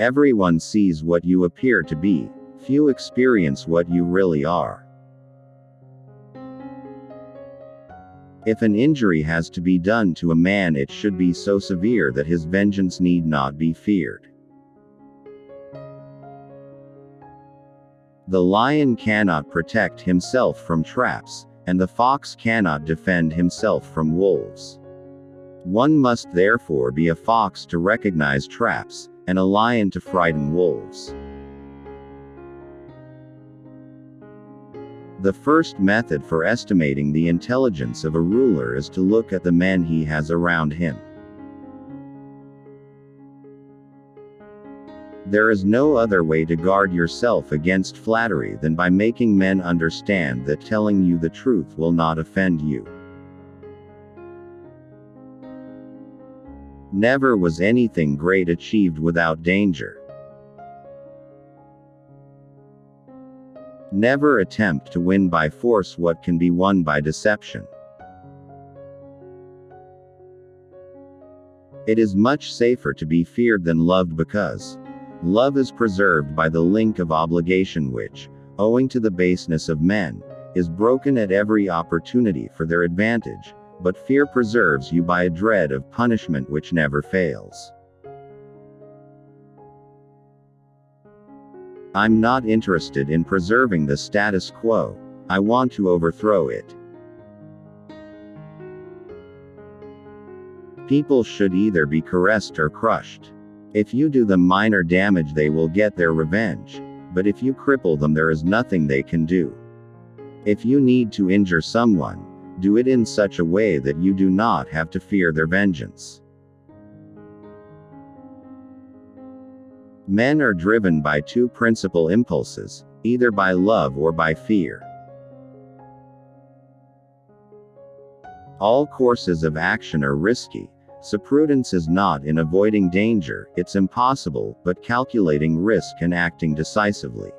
Everyone sees what you appear to be, few experience what you really are. If an injury has to be done to a man, it should be so severe that his vengeance need not be feared. The lion cannot protect himself from traps, and the fox cannot defend himself from wolves. One must therefore be a fox to recognize traps, and a lion to frighten wolves. The first method for estimating the intelligence of a ruler is to look at the men he has around him. There is no other way to guard yourself against flattery than by making men understand that telling you the truth will not offend you. Never was anything great achieved without danger. Never attempt to win by force what can be won by deception. It is much safer to be feared than loved, because love is preserved by the link of obligation which, owing to the baseness of men, is broken at every opportunity for their advantage, but fear preserves you by a dread of punishment which never fails. I'm not interested in preserving the status quo, I want to overthrow it. People should either be caressed or crushed. If you do them minor damage, they will get their revenge, but if you cripple them, there is nothing they can do. If you need to injure someone, do it in such a way that you do not have to fear their vengeance. Men are driven by two principal impulses, either by love or by fear. All courses of action are risky, so prudence is not in avoiding danger, it's impossible, but calculating risk and acting decisively.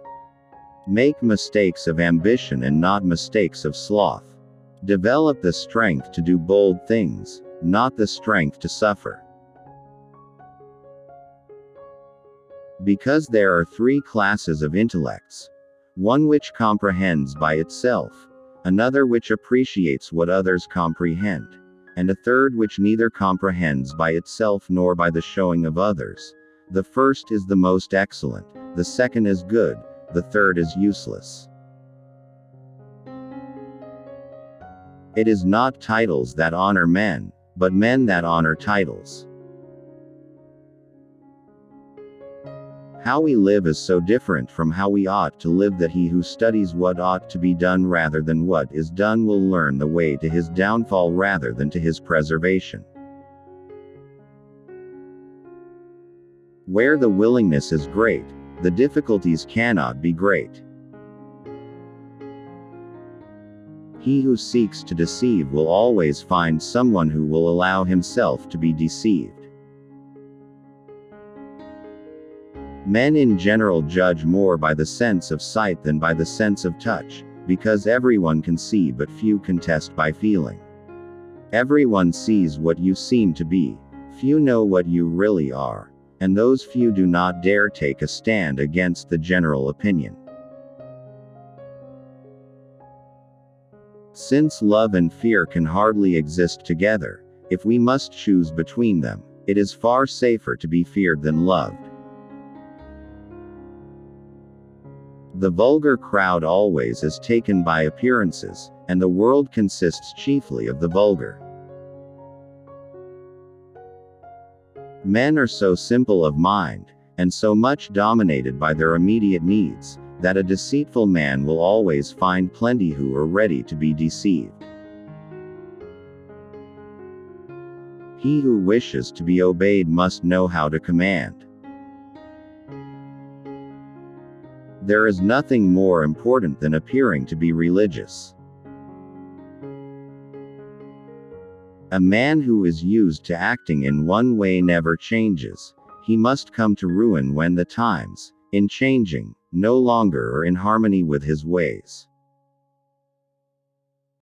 Make mistakes of ambition and not mistakes of sloth. Develop the strength to do bold things, not the strength to suffer. Because there are three classes of intellects: one which comprehends by itself, another which appreciates what others comprehend, and a third which neither comprehends by itself nor by the showing of others. The first is the most excellent, the second is good, the third is useless. It is not titles that honor men, but men that honor titles. How we live is so different from how we ought to live that he who studies what ought to be done rather than what is done will learn the way to his downfall rather than to his preservation. Where the willingness is great, the difficulties cannot be great. He who seeks to deceive will always find someone who will allow himself to be deceived. Men in general judge more by the sense of sight than by the sense of touch, because everyone can see but few can test by feeling. Everyone sees what you seem to be, few know what you really are, and those few do not dare take a stand against the general opinion. Since love and fear can hardly exist together, if we must choose between them, it is far safer to be feared than loved. The vulgar crowd always is taken by appearances, and the world consists chiefly of the vulgar. Men are so simple of mind, and so much dominated by their immediate needs, that a deceitful man will always find plenty who are ready to be deceived. He who wishes to be obeyed must know how to command. There is nothing more important than appearing to be religious. A man who is used to acting in one way never changes. He must come to ruin when the times, in changing, no longer are in harmony with his ways.